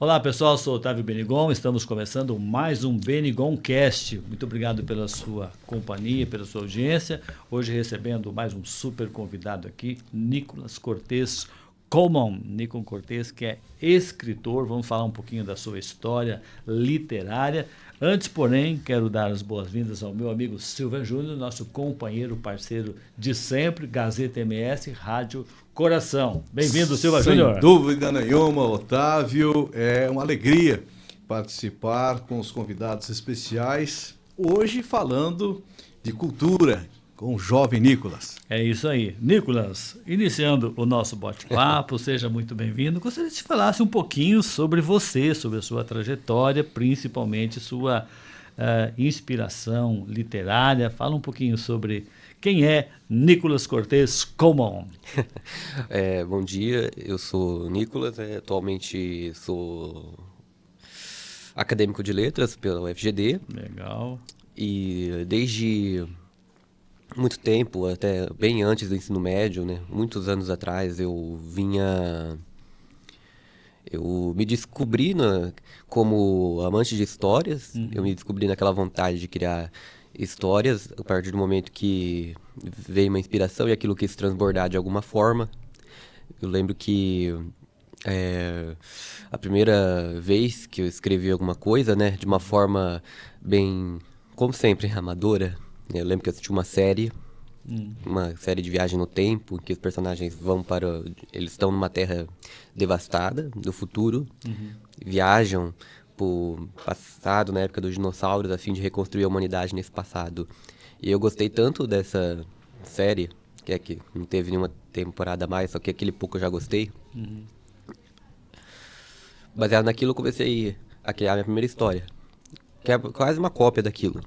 Olá pessoal, sou Otávio Benigon, estamos começando mais um Benigoncast. Muito obrigado pela sua companhia, pela sua audiência. Hoje recebendo mais um super convidado aqui, Nicolas Cortez Common. Nicolas Cortez, que é escritor, vamos falar um pouquinho da sua história literária. Antes, porém, quero dar as boas-vindas ao meu amigo Silva Júnior, nosso companheiro, parceiro de sempre, Gazeta MS, Rádio Coração. Bem-vindo, Silva Júnior. Sem dúvida nenhuma, Otávio. É uma alegria participar com os convidados especiais. Hoje falando de cultura com o jovem Nicolas. É isso aí. Nicolas, iniciando o nosso bate-papo, seja muito bem-vindo. Gostaria que você falasse um pouquinho sobre você, sobre a sua trajetória, principalmente sua inspiração literária. Fala um pouquinho sobre quem é Nicolas Cortez Common. Bom dia, eu sou Nicolas, atualmente sou acadêmico de letras pela UFGD. Legal. E desde muito tempo, até bem antes do ensino médio, né, muitos anos atrás, eu me descobri como amante de histórias. Eu me descobri naquela vontade de criar histórias a partir do momento que veio uma inspiração e aquilo quis transbordar de alguma forma. Eu lembro que a primeira vez que eu escrevi alguma coisa, né, de uma forma bem, como sempre, amadora, eu lembro que eu assisti uma série de viagem no tempo, em que os personagens eles estão numa terra devastada do futuro, viajam pro passado, na época dos dinossauros, a fim de reconstruir a humanidade nesse passado. E eu gostei tanto dessa série, que não teve nenhuma temporada a mais, só que aquele pouco eu já gostei. Baseado naquilo, eu comecei a criar minha primeira história, que é quase uma cópia daquilo.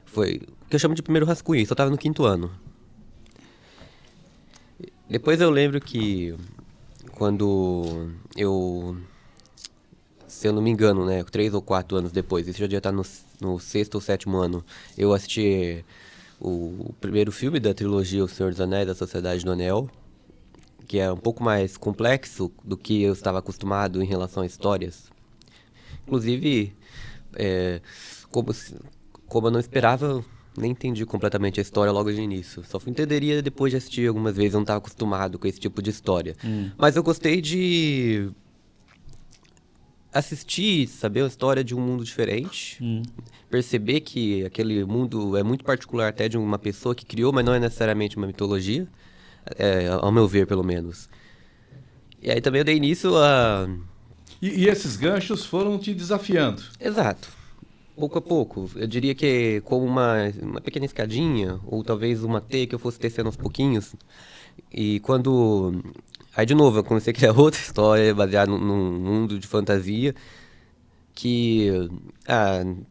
Foi o que eu chamo de primeiro rascunho, isso eu estava no 5º ano. Depois eu lembro que quando se eu não me engano, né, 3 ou 4 anos depois, isso já devia estar no 6º ou 7º ano, eu assisti o primeiro filme da trilogia O Senhor dos Anéis, A Sociedade do Anel, que é um pouco mais complexo do que eu estava acostumado em relação a histórias. Inclusive, como eu não esperava, nem entendi completamente a história logo de início. Só entenderia depois de assistir algumas vezes, eu não estava acostumado com esse tipo de história. Mas eu gostei de assistir, saber a história de um mundo diferente, perceber que aquele mundo é muito particular até de uma pessoa que criou, mas não é necessariamente uma mitologia, ao meu ver, pelo menos. E aí também eu dei início a... E esses ganchos foram te desafiando. Exato. Pouco a pouco. Eu diria que como uma pequena escadinha, ou talvez uma teia que eu fosse tecendo aos pouquinhos. E quando... Aí, de novo, eu comecei a criar outra história baseada num mundo de fantasia que...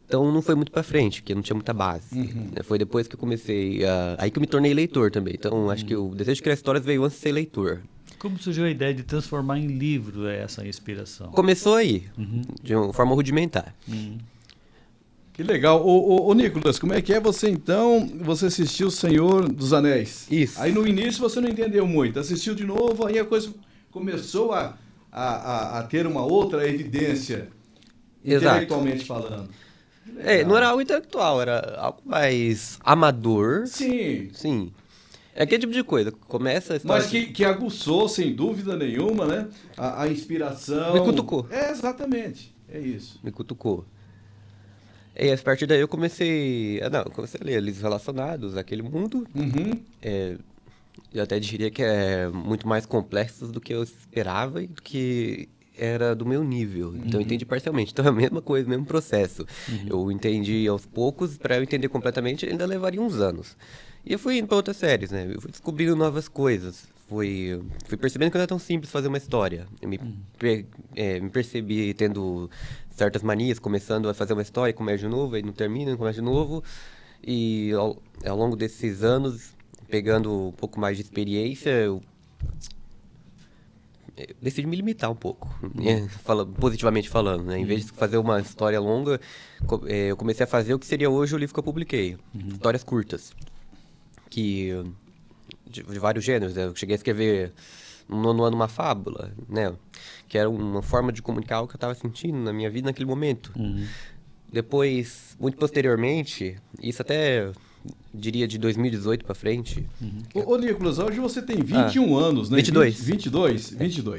então não foi muito pra frente, porque não tinha muita base. Foi depois que eu comecei aí que eu me tornei leitor também. Então, acho que o desejo de criar histórias veio antes de ser leitor. Como surgiu a ideia de transformar em livro essa inspiração? Começou aí, de uma forma rudimentar. Que legal. Ô Nicolas, como é que é você então? Você assistiu O Senhor dos Anéis. Isso. Aí no início você não entendeu muito. Assistiu de novo, aí a coisa começou a ter uma outra evidência, intelectualmente falando. Não era algo intelectual, era algo mais amador. Sim. Sim. É aquele tipo de coisa. Começa a história... Mas que aguçou, sem dúvida nenhuma, né? A inspiração. Me cutucou. Exatamente. É isso. Me cutucou. E a partir daí eu comecei a ler livros relacionados àquele mundo. Eu até diria que é muito mais complexos do que eu esperava e do que era do meu nível. Então eu entendi parcialmente. Então é a mesma coisa, o mesmo processo. Eu entendi aos poucos, para eu entender completamente ainda levaria uns anos. E eu fui indo para outras séries, né? Eu fui descobrindo novas coisas. Fui percebendo que não é tão simples fazer uma história. Eu me percebi tendo certas manias, começando a fazer uma história, começo de novo, aí não termina, começo de novo. E ao longo desses anos, pegando um pouco mais de experiência, eu decidi me limitar um pouco, positivamente falando, né? Em vez de fazer uma história longa, eu comecei a fazer o que seria hoje o livro que eu publiquei. Histórias curtas, de vários gêneros, né? Eu cheguei a escrever no nono ano uma fábula, né? Que era uma forma de comunicar o que eu estava sentindo na minha vida naquele momento. Depois, muito posteriormente, isso até diria de 2018 para frente. Ô, Nicolas, hoje você tem 21 anos, né? 22. 22,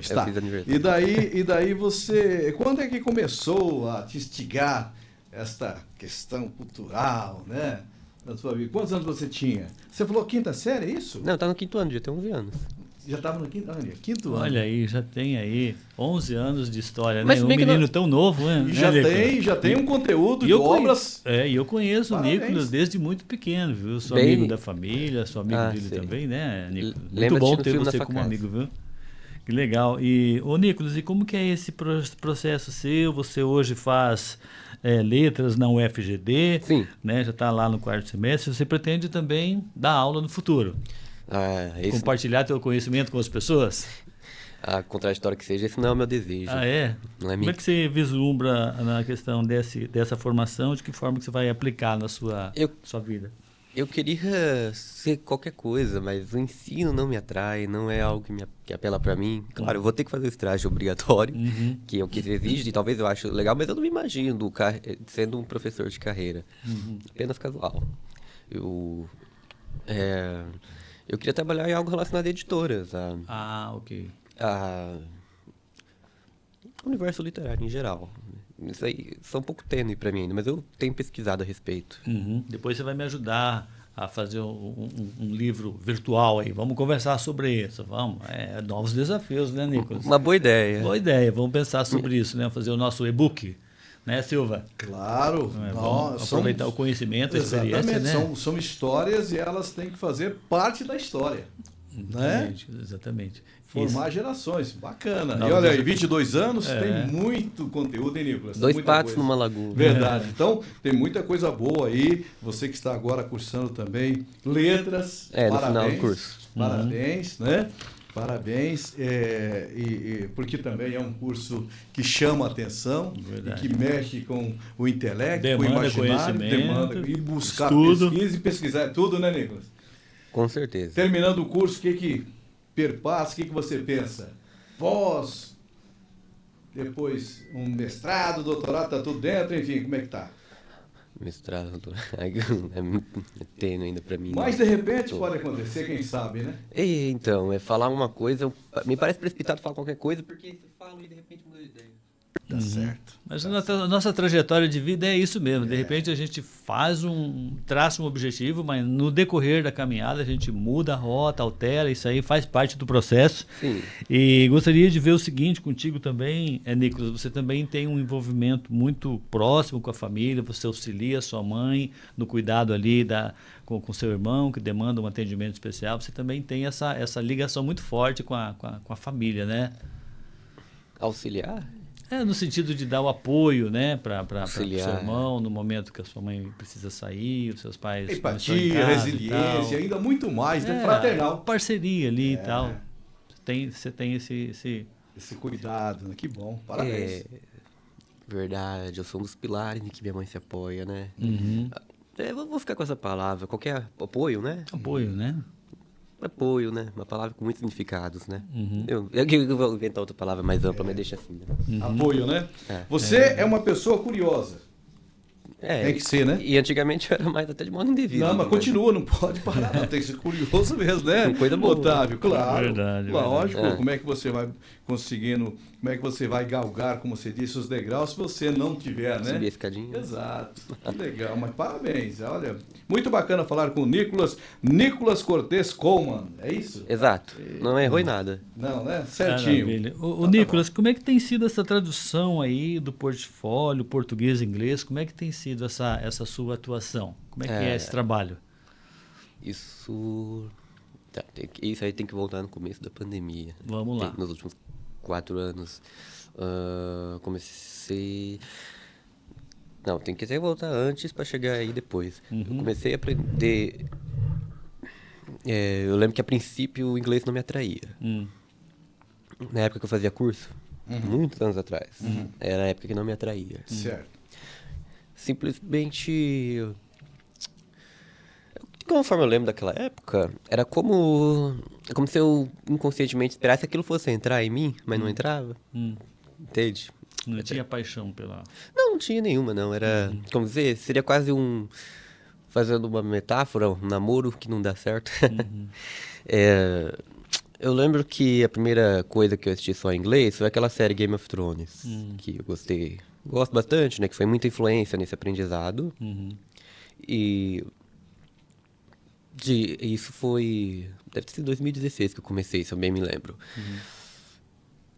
Eu tá. fiz aniversário. E daí você... Quando é que começou a te instigar esta questão cultural, né? Na sua vida? Quantos anos você tinha? Você falou quinta série, é isso? Não, tá no quinto ano, já tem 11 anos. Já estava no quinto ano. Olha aí, já tem aí 11 anos de história, Mas né? Um bem que menino não- tão novo, né? E Nicolas? já tem um conteúdo E de eu obras... E eu conheço Parabéns. o Nicolas desde muito pequeno, viu? Sou Bem- amigo da família, sou amigo dele sei. também, né, Nicolas? Muito Lembra bom assistindo ter filme na você sua como casa. amigo, viu? Que legal. E, ô Nicolas, e como que é esse processo seu? Você hoje faz letras na UFGD, Sim. né? Já está lá no quarto semestre. Você pretende também dar aula no futuro? Compartilhar teu conhecimento com as pessoas? A contraditória que seja, esse não é o meu desejo. Ah, é? Não é Como é que você vislumbra na questão dessa formação? De que forma que você vai aplicar na sua vida? Eu queria ser qualquer coisa, mas o ensino não me atrai, não é algo que apela pra mim. Claro, eu vou ter que fazer esse estágio obrigatório, que é o que se exige, e talvez eu ache legal, mas eu não me imagino sendo um professor de carreira. Apenas casual. Eu queria trabalhar em algo relacionado a editoras, Ok. a universo literário em geral. Isso aí são um pouco tênue para mim ainda, mas eu tenho pesquisado a respeito. Depois você vai me ajudar a fazer um livro virtual aí. Vamos conversar sobre isso. Vamos. Novos desafios, né, Nicolas? Uma boa ideia. Boa ideia. Vamos pensar sobre isso, né? Fazer o nosso e-book, né, Silva? Claro. Vamos aproveitar o conhecimento, a experiência, Exatamente. né? São histórias e elas têm que fazer parte da história. Né? Exatamente. Formar gerações. Bacana. Não, E olha aí, deixa- 22 anos, tem muito conteúdo, hein, Nicolas? Tem 2 muita patos coisa. numa lagoa. Verdade. Então, tem muita coisa boa aí. Você que está agora cursando também letras. No final do curso. Parabéns, né? Parabéns. Porque também é um curso que chama a atenção Verdade. e que mexe com o intelecto, Demanda com o imaginário, conhecimento, e buscar estudo. pesquisa e pesquisar tudo, né, Nicolas? Com certeza. Terminando o curso, o que perpassa, o que você pensa? Pós, depois um mestrado, doutorado, tá tudo dentro, enfim, como é que tá? Mestrado, é muito tênue ainda pra mim. Mas de repente pode acontecer, quem sabe, né? Então, falar uma coisa, me parece precipitado falar qualquer coisa, porque você fala e de repente muda de ideia. Tá certo. Mas a nossa trajetória de vida é isso mesmo. De repente a gente traça um objetivo, mas no decorrer da caminhada a gente muda a rota, altera, isso aí faz parte do processo. Sim. E gostaria de ver o seguinte contigo também, Nicolas, você também tem um envolvimento muito próximo com a família, você auxilia sua mãe no cuidado ali com seu irmão, que demanda um atendimento especial, você também tem essa ligação muito forte com a família, né? Auxiliar? No sentido de dar o apoio, né, para o seu Auxiliar. irmão, no momento que a sua mãe precisa sair, os seus pais estão em Empatia, casa e resiliência, tal. ainda muito mais, né? Fraternal. Parceria ali e tal. Você tem esse... Esse cuidado, né? Que bom, parabéns. Verdade, eu sou um dos pilares em que minha mãe se apoia, né? Uhum. Eu vou ficar com essa palavra, qualquer apoio, né? apoio, né? Apoio, né? Uma palavra com muitos significados, né? Uhum. Eu vou inventar outra palavra mais ampla, mas deixa assim, né? Apoio, né? É. Você é uma pessoa curiosa. Tem que ser, né? E antigamente eu era mais até de modo indevido. Não, mas continua, não pode parar, não. Tem que ser curioso mesmo, né? Coisa boa. Otávio, claro. Verdade, lógico, verdade. como é que você vai conseguindo, como é que você vai galgar, como você disse, os degraus se você não tiver, né? Subir a escadinha. Exato, que legal, mas parabéns, olha, muito bacana falar com o Nicolas Cortez Coleman, é isso? Exato, não errou em nada. Não, né? Certinho. Maravilha. O Nicolas, como é que tem sido essa tradução aí do portfólio português e inglês? Como é que tem sido essa sua atuação? Como é que é esse trabalho? Isso aí tem que voltar no começo da pandemia. Vamos lá. Nos últimos 4 anos, comecei... Não, tem que até voltar antes para chegar aí depois. Eu comecei a aprender... eu lembro que a princípio o inglês não me atraía. Na época que eu fazia curso, muitos anos atrás, era a época que não me atraía. Certo. Simplesmente... Conforme eu lembro daquela época, era como É como se eu inconscientemente esperasse que aquilo fosse entrar em mim, mas não entrava. Entende? Não tinha paixão pela... Não tinha nenhuma, não. Era, como dizer, seria quase fazendo uma metáfora, um namoro que não dá certo. É, eu lembro que a primeira coisa que eu assisti só em inglês foi aquela série Game of Thrones, que eu gosto bastante, né? Que foi muita influência nesse aprendizado. E isso deve ter sido 2016 que eu comecei, se eu bem me lembro.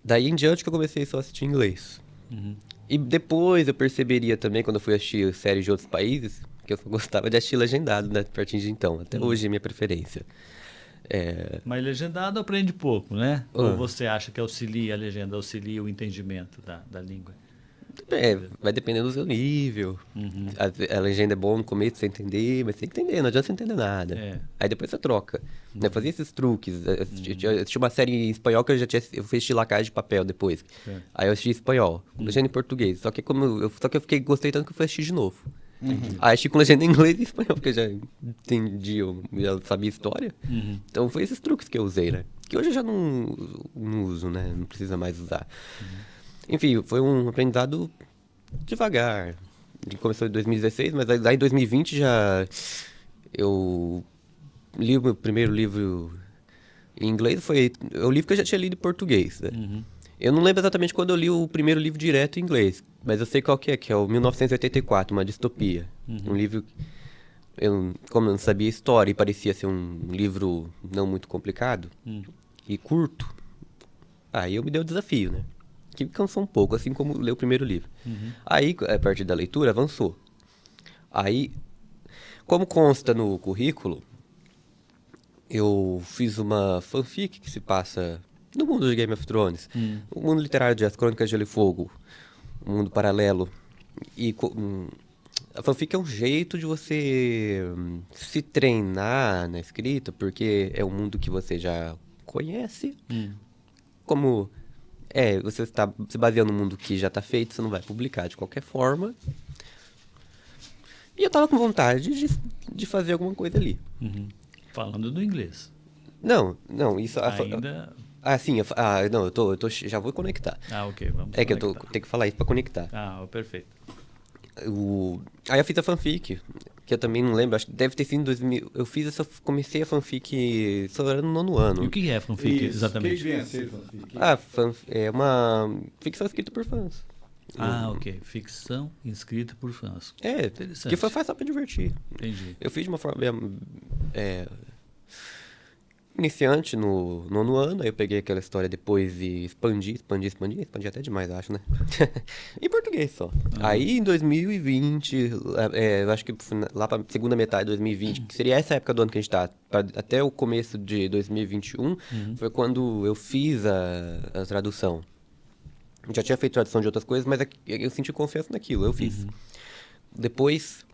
Daí em diante que eu comecei só a assistir em inglês. E depois eu perceberia também, quando eu fui assistir séries de outros países, que eu só gostava de assistir legendado, né? A partir de então. Até hoje é minha preferência. Mas legendado aprende pouco, né? Ou você acha que auxilia a legenda, auxilia o entendimento da língua? Vai dependendo do seu nível. A legenda é bom no começo você entender, mas você tem que entender, não adianta você entender nada. Aí depois você troca. Eu fazia esses truques. Eu assisti uma série em espanhol que eu fui assistir La Casa de Papel depois. Aí eu assisti em espanhol, com legenda em português. Só que gostei tanto que eu fui assistir de novo. Aí assisti com legenda em inglês e espanhol, porque eu já entendi, eu já sabia história. Então foi esses truques que eu usei, né? Que hoje eu já não uso, né? Não precisa mais usar. Enfim, foi um aprendizado devagar. Começou em 2016, mas lá em 2020 eu li o meu primeiro livro em inglês. Foi o livro que eu já tinha lido em português, né? Eu não lembro exatamente quando eu li o primeiro livro direto em inglês, mas eu sei qual que é o 1984, uma distopia. Um livro, como eu não sabia história e parecia ser um livro não muito complicado e curto, aí eu me dei o desafio, né? Que me cansou um pouco, assim como ler o primeiro livro. Aí, a partir da leitura, avançou. Aí, como consta no currículo, eu fiz uma fanfic que se passa no mundo de Game of Thrones, o mundo literário de As Crônicas de Gelo e Fogo, um mundo paralelo. E a fanfic é um jeito de você se treinar na escrita, porque é um mundo que você já conhece. Como você está se baseando no mundo que já está feito, você não vai publicar de qualquer forma. E eu tava com vontade de fazer alguma coisa ali. Falando do inglês. Não, isso... Ainda... sim, não, já vou conectar. Ok, vamos que conectar. eu tenho que falar isso pra conectar. Perfeito. Aí eu fiz a fanfic, que eu também não lembro, acho que deve ter sido em 2000. Comecei a fanfic só era no 9º ano. E o que é fanfic, exatamente? O que vem a ser fanfic? É uma ficção escrita por fãs. Ok. Ficção escrita por fãs. Interessante. Que faz só pra divertir. Entendi. Eu fiz de uma forma iniciante no 9º ano, aí eu peguei aquela história depois e expandi até demais, acho, né? Em português só. Aí em 2020, eu acho que lá pra segunda metade de 2020, que seria essa época do ano que a gente tá, até o começo de 2021, foi quando eu fiz a tradução. Já tinha feito tradução de outras coisas, mas eu senti confiança naquilo, eu fiz. Depois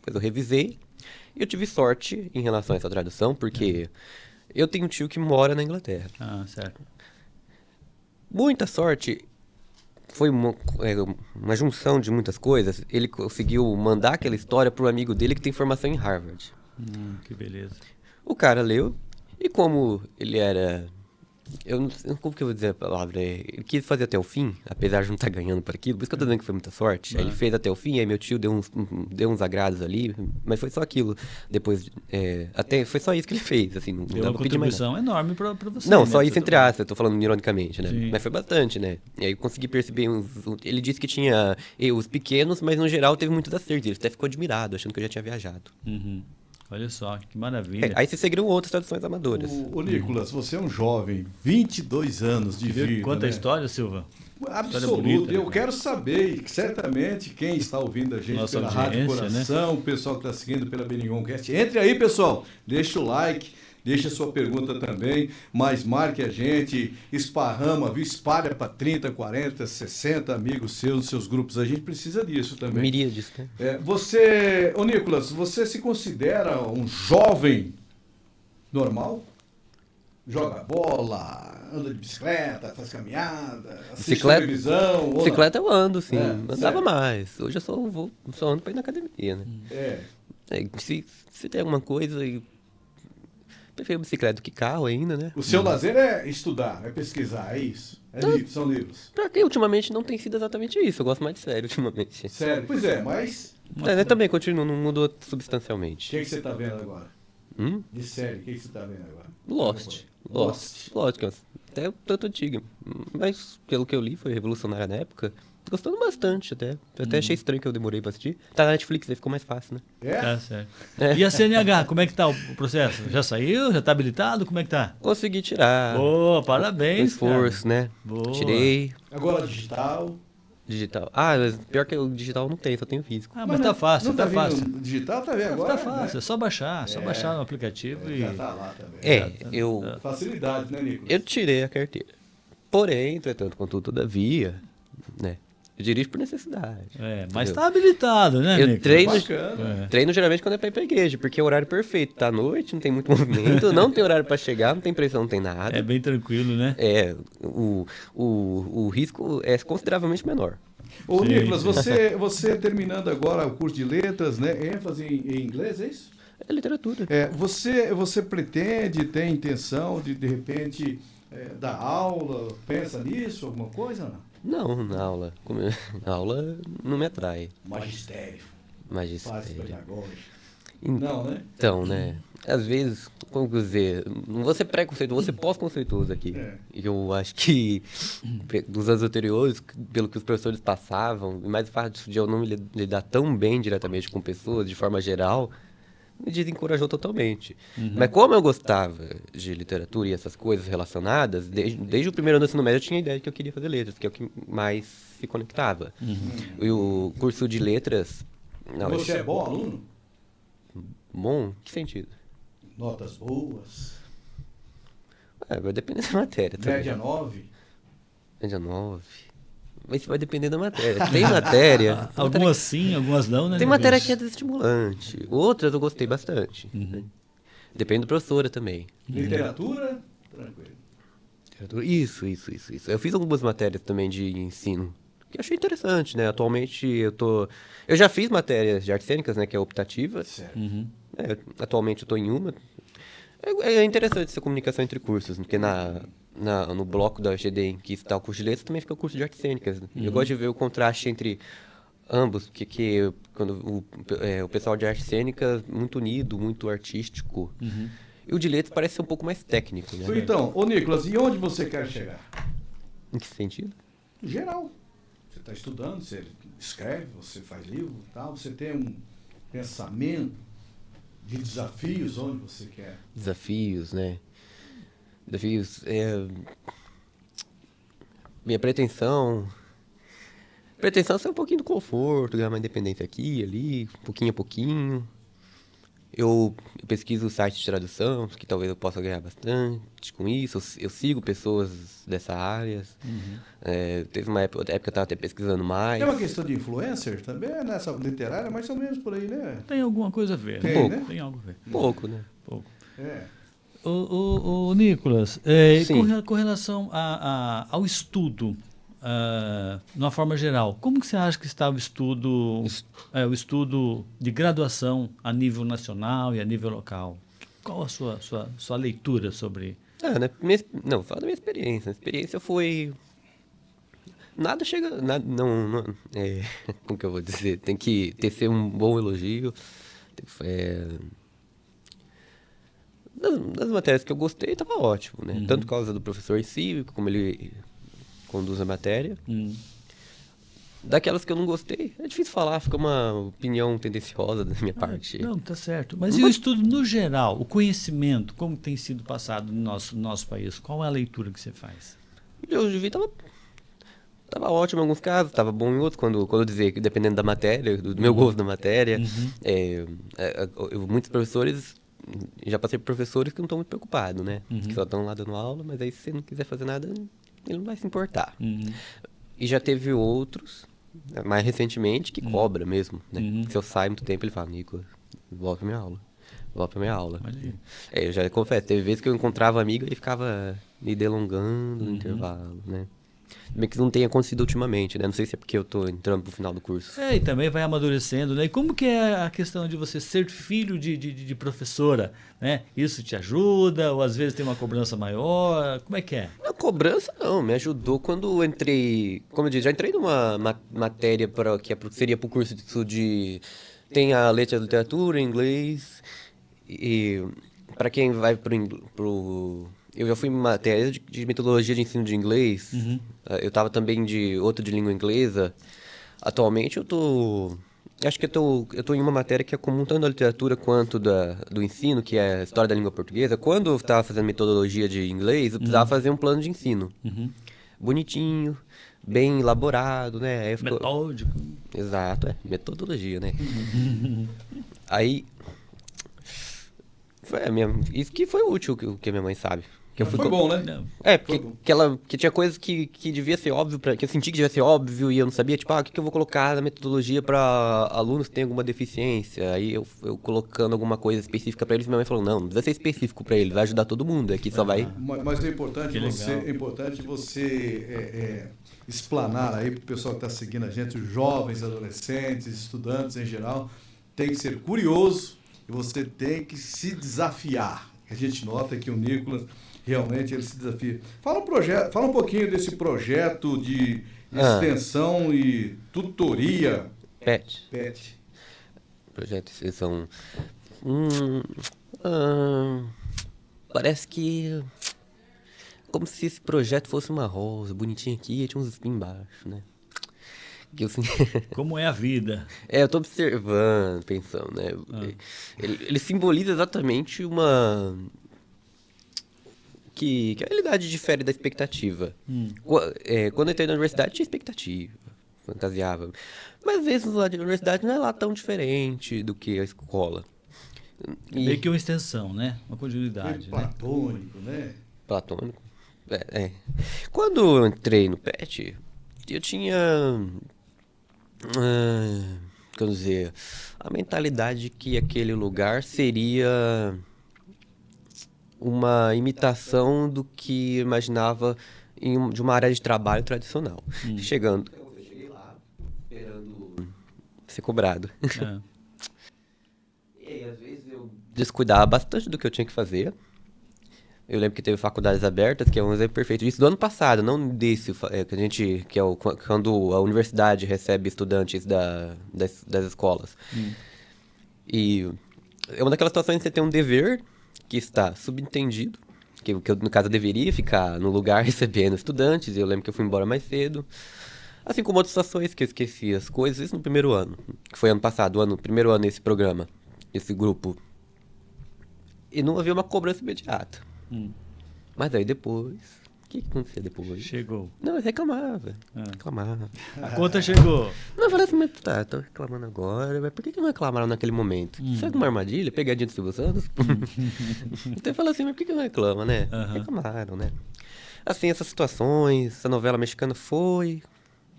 eu revisei. E eu tive sorte em relação a essa tradução, porque eu tenho um tio que mora na Inglaterra. Certo. Muita sorte. Foi uma junção de muitas coisas. Ele conseguiu mandar aquela história para um amigo dele que tem formação em Harvard. Que beleza. O cara leu, e como ele era... como que eu vou dizer a palavra? Ele quis fazer até o fim, apesar de não estar ganhando por aquilo. Por isso que eu tô dizendo que foi muita sorte. Aí ele fez até o fim, aí meu tio deu uns agrados ali, mas foi só aquilo. Depois, foi só isso que ele fez, assim, não Deu dá uma pra pedir mais nada. contribuição enorme pra você. Não, né? só isso entre aspas, eu tô falando ironicamente, né? Sim. Mas foi bastante, né? E aí eu consegui perceber ele disse que tinha erros pequenos, mas no geral teve muitos acertos. Ele até ficou admirado, achando que eu já tinha viajado. Olha só, que maravilha. Aí se seguiram outras traduções amadoras. Ô Nicolas, você é um jovem, 22 anos de vida. Quanta né? história, Silva? Absoluto. Bonita, Eu né? quero saber, certamente, quem está ouvindo a gente Nossa pela Rádio audiência, Coração, o pessoal que está seguindo pela Benigoncast. Entre aí, pessoal. Deixa o like, deixa a sua pergunta também, mas marque a gente, esparrama, viu? Espalha para 30, 40, 60 amigos seus, seus grupos. A gente precisa disso também. Miríades, né? Ô Nicolas, você se considera um jovem normal? Joga bola, anda de bicicleta, faz caminhada, assiste televisão? Bicicleta eu ando, sim. Andava sério? mais. Hoje eu só ando pra ir na academia, né? Se tem alguma coisa... prefiro bicicleta do que carro ainda, né? O seu lazer é estudar, é pesquisar, é isso? São livros. Pior que ultimamente não tem sido exatamente isso. Eu gosto mais de série ultimamente. Sério? Pois é, mas Mas também continuo, não mudou substancialmente. o que você tá vendo agora? De série, o que você tá vendo agora? Lost. Lost, que é até tanto antiga. Mas pelo que eu li, foi revolucionária na época. Tô gostando bastante até. Eu até achei estranho que eu demorei pra assistir. Tá na Netflix, aí ficou mais fácil, né? É? Tá certo. E a CNH, como é que tá o processo? Já saiu? Já tá habilitado? Como é que tá? Consegui tirar. Boa, Com parabéns, esforço, né? Boa. Tirei. Agora digital. Digital. Ah, mas pior que o digital não tem, só tem o físico. Ah, mas tá fácil, não tá vindo fácil. Digital tá vendo agora? Tá fácil, é Né? só baixar no aplicativo e... Já tá lá também. Facilidade, né, Nicolas? Eu tirei a carteira. Porém, entretanto, contudo, todavia, né? Eu dirijo por necessidade. Mas entendeu? tá habilitado, né, Eu Nicolas? treino geralmente quando é pra ir pra igreja, porque é o horário perfeito. Tá à noite, não tem muito movimento, não tem horário pra chegar, não tem pressão, não tem nada. É bem tranquilo, né? O risco é consideravelmente menor. Ô, Sim, Nicolas, sim. você terminando agora o curso de letras, né? ênfase em inglês, é isso? É literatura. Você pretende, tem intenção de repente, dar aula, pensa nisso, alguma coisa? Não? Não, na aula não me atrai. Magistério, fase Magistério. pedagógico. Não, né? Então, né? Às vezes, como dizer, não vou ser preconceituoso, vou ser pós-conceituoso aqui. E eu acho que, dos anos anteriores, pelo que os professores passavam, e mais o fato de eu não me lidar tão bem diretamente com pessoas, de forma geral, me desencorajou totalmente. Mas como eu gostava de literatura e essas coisas relacionadas, desde o primeiro ano do ensino médio eu tinha a ideia de que eu queria fazer letras, que é o que mais se conectava. E o curso de letras... Não, Você é bom aluno? Bom? Que sentido? Notas boas? Vai depender da matéria também. Média 9? Média 9. Mas vai depender da matéria. Tem matéria... Algumas sim, algumas não, né? Tem Nicolas? matéria que é desestimulante. Outras eu gostei bastante. Depende da professora também. Literatura? Tranquilo. Isso. Eu fiz algumas matérias também de ensino, que eu achei interessante, né? Atualmente eu já fiz matérias de artes cênicas, né? Que é optativa. Certo. Atualmente eu estou em uma. É interessante essa comunicação entre cursos, porque no bloco da UGD em que está o curso de letras também fica o curso de artes cênicas. Né? Eu gosto de ver o contraste entre ambos, porque quando o pessoal de artes cênicas muito unido, muito artístico. E o de letras parece ser um pouco mais técnico, né? Então, ô Nicolas, e onde você quer chegar? Em que sentido? Em geral. Você está estudando, você escreve, você faz livro e tal, você tem um pensamento de desafios onde você quer. Desafios, né? Desafios. Minha pretensão é ser um pouquinho do conforto, ganhar uma independência aqui, ali, pouquinho a pouquinho. Eu pesquiso sites de tradução, que talvez eu possa ganhar bastante com isso. Eu sigo pessoas dessa área. Teve uma época que eu estava até pesquisando mais. É uma questão de influencer também, nessa literária, mais ou menos por aí, né? Tem alguma coisa a ver. Tem, Pouco. né? Tem algo a ver. Pouco, né? Pouco. É. O Nicolas, Sim. com relação ao estudo, de uma forma geral, como que você acha que está o estudo de graduação a nível nacional e a nível local? Qual a sua leitura sobre... Não, fala da minha experiência. A experiência foi... Nada chega... como que eu vou dizer? Tem que ser um bom elogio. Das matérias que eu gostei, estava ótimo, né? Tanto por causa do professor em si, como ele conduz a matéria. Daquelas que eu não gostei, é difícil falar, fica uma opinião tendenciosa da minha parte. Não, tá certo. Mas e o estudo no geral, o conhecimento, como tem sido passado no nosso país? Qual é a leitura que você faz? Eu vi, tava ótimo em alguns casos, tava bom em outros, quando eu dizer que dependendo da matéria, do meu gosto da matéria. Muitos professores, já passei por professores que não estão muito preocupados, né? Que só estão lá dando aula, mas aí se você não quiser fazer nada, ele não vai se importar. E já teve outros, mais recentemente, que cobra mesmo, né? Se eu saio muito tempo, ele fala, Nicolas, volta pra minha aula. Eu já confesso, teve vezes que eu encontrava amigo e ficava me delongando no intervalo, né? Bem que não tenha acontecido ultimamente, né? Não sei se é porque eu tô entrando pro final do curso. E também vai amadurecendo, né? E como que é a questão de você ser filho de professora, né? Isso te ajuda ou às vezes tem uma cobrança maior? Como é que é? A cobrança não, me ajudou quando eu entrei, como eu disse, já entrei numa matéria seria pro curso de tem a letra de literatura em inglês e para quem vai pro eu já fui em matéria de metodologia de ensino de inglês. Eu tava também de outro de língua inglesa. Atualmente acho que eu tô em uma matéria que é comum tanto da literatura quanto do ensino, que é a história da língua portuguesa. Quando eu estava fazendo metodologia de inglês, eu precisava fazer um plano de ensino. Bonitinho, bem elaborado, né? Metódico. Exato, metodologia, né? Aí, isso que foi útil, o que a minha mãe sabe. Foi bom, né? Não. Porque tinha coisas que devia ser óbvio, que eu senti que devia ser óbvio e eu não sabia, tipo, o que eu vou colocar na metodologia para alunos que têm alguma deficiência. Aí eu colocando alguma coisa específica para eles, minha mãe falou, não precisa ser específico para ele, vai ajudar todo mundo, aqui só vai... Mas é importante você explanar aí para o pessoal que está seguindo a gente, os jovens, adolescentes, estudantes em geral, tem que ser curioso e você tem que se desafiar. A gente nota que o Nicolas... Realmente ele se desafia. Fala um pouquinho desse projeto de extensão e tutoria. PET. Projeto de extensão. Parece que... Como se esse projeto fosse uma rosa, bonitinha aqui, e tinha uns espinhos embaixo, né? Como é a vida? Eu tô observando, pensando, né? Ele simboliza exatamente uma... Que a realidade difere da expectativa. Quando eu entrei na universidade, tinha expectativa, fantasiava. Mas às vezes lá na universidade não é lá tão diferente do que a escola. Meio que uma extensão, né? Uma continuidade. Platônico, né? Platônico. Quando eu entrei no PET, eu tinha... quer dizer, a mentalidade de que aquele lugar seria... uma imitação do que eu imaginava de uma área de trabalho tradicional. Eu cheguei lá, esperando ser cobrado. E aí, às vezes, eu descuidava bastante do que eu tinha que fazer. Eu lembro que teve faculdades abertas, que é um exemplo perfeito disso, do ano passado, não desse, que é quando a universidade recebe estudantes das escolas. E é uma daquelas situações que você tem um dever que está subentendido, que no caso eu deveria ficar no lugar recebendo estudantes, e eu lembro que eu fui embora mais cedo. Assim como outras situações que eu esqueci as coisas, isso no primeiro ano, que foi ano passado, primeiro ano desse programa, esse grupo. E não havia uma cobrança imediata. Mas aí depois, o que acontecia depois? Chegou. Não, eu reclamava. Reclamava. A conta chegou. Não, eu falei assim, mas tô reclamando agora, mas por que não reclamaram naquele momento? Isso é uma armadilha, pegadinha do Silvio Santos? Então eu falei assim, mas por que não reclama, né? Reclamaram, né? Assim, essas situações, essa novela mexicana foi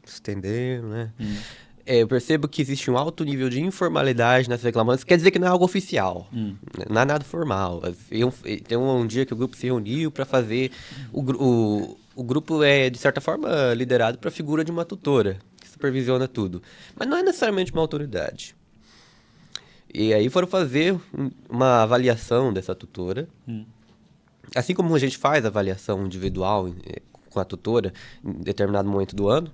se estendendo, né? Eu percebo que existe um alto nível de informalidade nessas reclamações, quer dizer que não é algo oficial, não é nada formal. Tem um dia que o grupo se reuniu para fazer... O grupo é, de certa forma, liderado para a figura de uma tutora, que supervisiona tudo. Mas não é necessariamente uma autoridade. E aí foram fazer uma avaliação dessa tutora. Assim como a gente faz avaliação individual com a tutora em determinado momento do ano.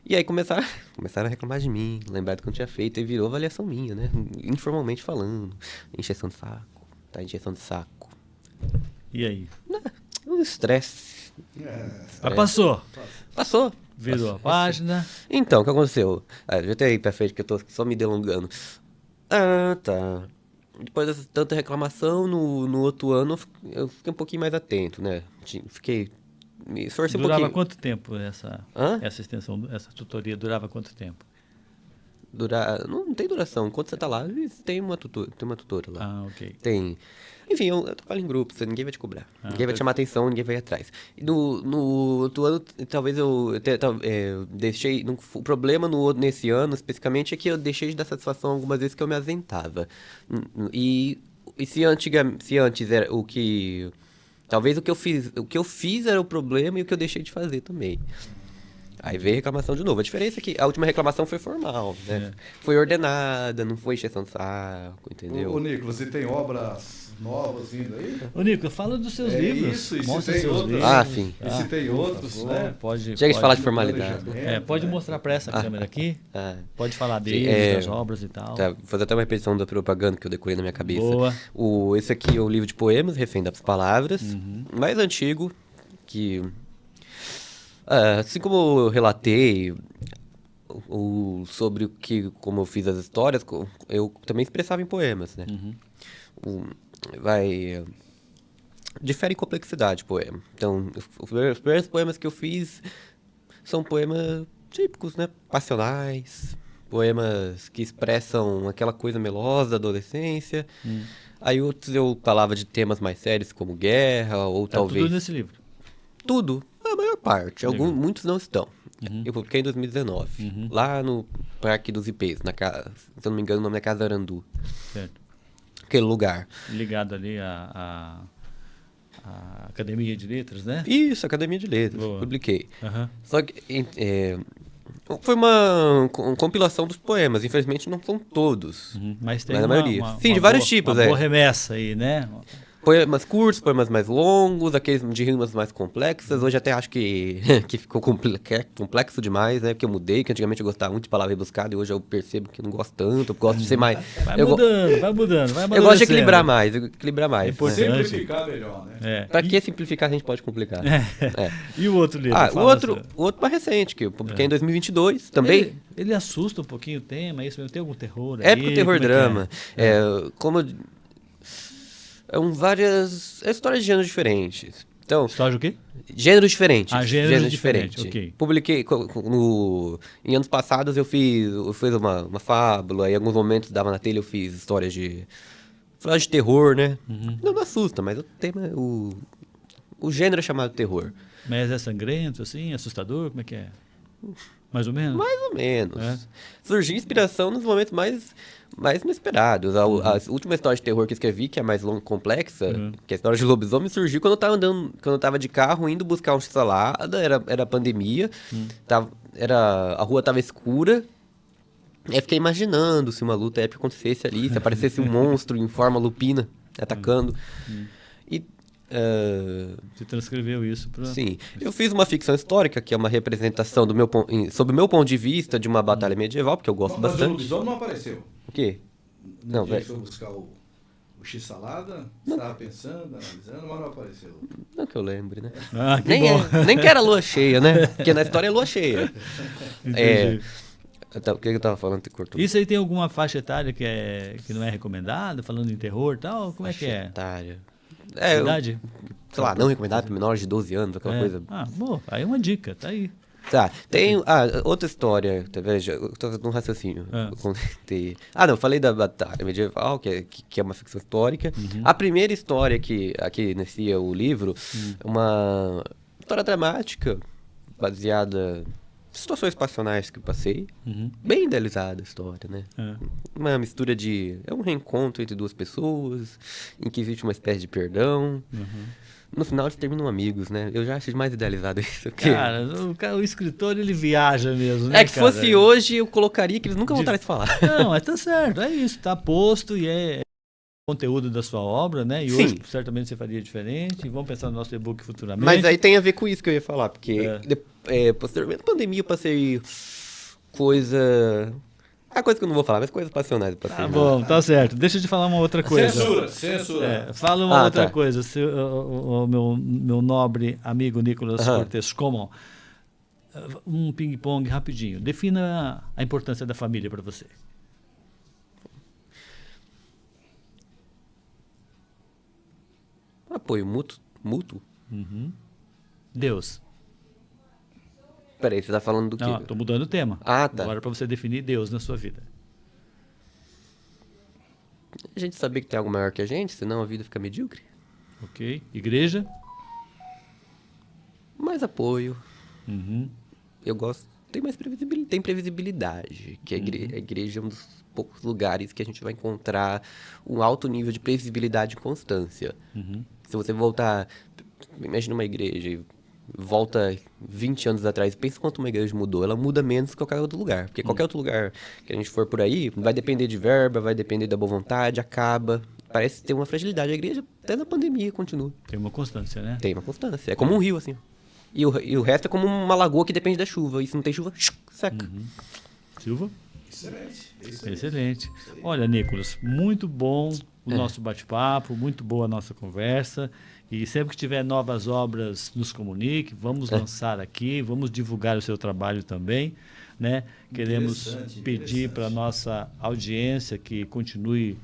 E aí começaram a reclamar de mim, lembrar do que eu tinha feito, e virou avaliação minha, né? Informalmente falando. Encheção de saco. Tá encheção de saco. E aí? Um estresse. Mas passou. Passou. Virou a página. Então, o que aconteceu? Já até aí pra frente, que eu tô só me delongando. Tá. Depois dessa tanta reclamação, no outro ano, eu fiquei um pouquinho mais atento, né? Me esforcei um pouquinho. Durava quanto tempo essa extensão, essa tutoria? Durava quanto tempo? Não tem duração. Enquanto você tá lá, tem uma tutora lá. Ok. Tem. Enfim, eu trabalho em grupo, ninguém vai te cobrar. Ninguém vai te chamar atenção, ninguém vai ir atrás. E no outro ano, talvez eu deixei... O problema nesse ano, especificamente, é que eu deixei de dar satisfação algumas vezes que eu me ausentava. E se antes era o que Talvez o que eu fiz era o problema e o que eu deixei de fazer também. Aí veio a reclamação de novo. A diferença é que a última reclamação foi formal, né? Foi ordenada, não foi encheção de saco, entendeu? Ô, Nicolas, você tem obras novas vindo aí? Ô, Nico, fala dos seus livros. Isso, e se Mostra tem seus outros. livros. Ah, sim. E se tem outros, né? Chega de falar de formalidade. Pode mostrar para essa câmera aqui. Ah, Pode falar sim, deles, das obras e tal. tá, vou fazer até uma repetição da propaganda que eu decorei na minha cabeça. Boa. Esse aqui é o livro de poemas, Refém das Palavras, mais antigo, que... assim como eu relatei sobre como eu fiz as histórias, eu também expressava em poemas, né? Difere em complexidade o poema. Então, os primeiros poemas que eu fiz são poemas típicos, né? Passionais, poemas que expressam aquela coisa melosa da adolescência. Aí outros eu falava de temas mais sérios, como guerra, ou talvez... Tudo nesse livro. Tudo, a maior parte. Muitos não estão. Eu publiquei em 2019, lá no Parque dos Ipês, se eu não me engano, o nome é Casa Arandu. Certo. Aquele lugar. Ligado ali à Academia de Letras, né? Isso, Academia de Letras. Boa. Publiquei. Aham. Só que foi uma compilação dos poemas. Infelizmente não são todos. Mas tem Mas a maioria. Sim, de vários tipos. Uma boa remessa aí, né? Poemas curtos, poemas mais longos, aqueles de rimas mais complexas. Hoje até acho que ficou complexo demais, né? Porque eu mudei, que antigamente eu gostava muito de palavra rebuscada e hoje eu percebo que não gosto tanto. Eu gosto de ser mais... Vai mudando, vai Eu gosto de amadurecendo. equilibrar mais. É importante. Simplificar melhor, né? É. Pra que simplificar, a gente pode complicar. E o outro livro? O outro mais recente, que eu publiquei em 2022, também... Ele assusta um pouquinho o tema, é isso mesmo? Tem algum terror aí? Épico terror Como é que drama. é? Várias histórias de gêneros diferentes. Então, História o quê? gêneros diferentes. Gêneros diferentes, ok. Publiquei em anos passados eu fiz uma fábula, em alguns momentos dava na telha eu fiz histórias de terror, né? Não assusta, mas o tema, o gênero é chamado terror. Mas é sangrento, assim, assustador? Como é que é? Mais ou menos? Mais ou menos. É. Surgiu inspiração nos momentos mais inesperados. A última história de terror que eu escrevi, que é mais longa e complexa, que é a história de lobisomem, surgiu quando eu tava de carro indo buscar um x-salada, era pandemia, a rua tava escura. Aí fiquei imaginando se uma luta épica acontecesse ali, se aparecesse um monstro em forma lupina atacando. E Você transcreveu isso para... sim, eu fiz uma ficção histórica, que é uma representação sob o meu ponto de vista de uma batalha medieval, porque eu gosto Mas o bastante. lobisomem não apareceu. O quê? Não, Dia que velho. foi buscar o x-salada, estava pensando, analisando, mas não apareceu. Não que eu lembre, né? Ah, que bom. Nem que era lua cheia, né? Porque na história é lua cheia. Entendi. O que eu tava falando? Te cortou. Isso aí tem alguma faixa etária que não é recomendada, falando em terror e tal? Como é que é? Otário. Idade? Sei lá, não recomendado para menores de 12 anos, aquela coisa. Bom, aí é uma dica, tá aí. Tá, tem outra história, tá vendo? Eu tô num raciocínio. Eu contei. Não, falei da batalha medieval, que é uma ficção histórica. A primeira história que aqui inicia o livro, uma história dramática, baseada em situações passionais que eu passei. Bem idealizada a história, né? Uma mistura é um reencontro entre duas pessoas, em que existe uma espécie de perdão. No final eles terminam amigos, né? Eu já acho mais idealizado isso. Cara, o escritor, ele viaja mesmo, né, É que se fosse hoje, eu colocaria que eles nunca voltaram a se falar. Não, mas tá certo, é isso, tá posto e é conteúdo da sua obra, né? E Sim. hoje, certamente, você faria diferente. Vamos pensar no nosso e-book futuramente. Mas aí tem a ver com isso que eu ia falar, porque posteriormente à pandemia eu passei coisa que eu não vou falar, mas coisas passionais eu passei. Tá bom, tá certo. Deixa eu te falar uma outra coisa. Censura. Fala uma outra tá. coisa. O meu nobre amigo Nicolas Cortes Comon, um ping-pong rapidinho. Defina a importância da família para você. Apoio mútuo? Deus. Peraí, você tá falando do quê? Não, tô mudando o tema. Ah, tá. Agora para você definir Deus na sua vida. A gente saber que tem algo maior que a gente, senão a vida fica medíocre. Ok. Igreja. Mais apoio. Eu gosto. Tem previsibilidade. Que a igreja é um dos poucos lugares que a gente vai encontrar um alto nível de previsibilidade e constância. Se você voltar imagina uma igreja e volta 20 anos atrás, pensa quanto uma igreja mudou. Ela muda menos que qualquer outro lugar. Porque qualquer outro lugar que a gente for por aí, vai depender de verba, vai depender da boa vontade, acaba. Parece ter uma fragilidade. A igreja, até na pandemia, continua. Tem uma constância, né? Tem uma constância. É como um rio, assim. E o resto é como uma lagoa que depende da chuva. E se não tem chuva, seca. Silva? Excelente. Excelente. Olha, Nicolas, muito bom o nosso bate-papo, muito boa a nossa conversa. E sempre que tiver novas obras, nos comunique. Vamos lançar aqui, vamos divulgar o seu trabalho também. Né? Queremos pedir para a nossa audiência que continue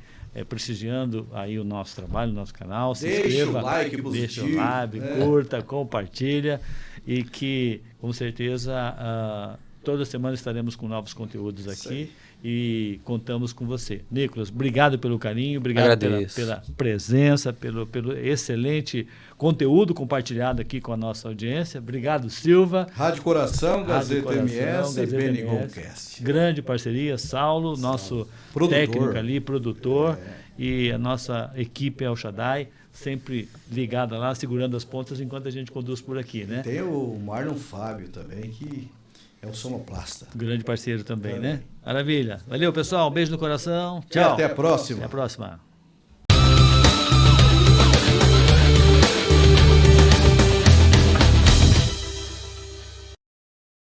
prestigiando aí o nosso trabalho, o nosso canal. Se inscreva, o like positivo, deixa o like, curta, compartilha. E que, com certeza, toda semana estaremos com novos conteúdos aqui e contamos com você. Nicolas, obrigado pelo carinho, obrigado pela presença, pelo excelente conteúdo compartilhado aqui com a nossa audiência. Obrigado, Silva. Rádio Coração, Gazeta MS e Benigon Cast. Grande parceria, Saulo, nosso técnico ali, produtor, e a nossa equipe El Shaddai, sempre ligada lá, segurando as pontas enquanto a gente conduz por aqui, né? Tem o Marlon Fábio também, que é um sonoplasta. Grande parceiro também, né? Maravilha. Valeu, pessoal. Um beijo no coração. Tchau. E até a próxima. Até a próxima.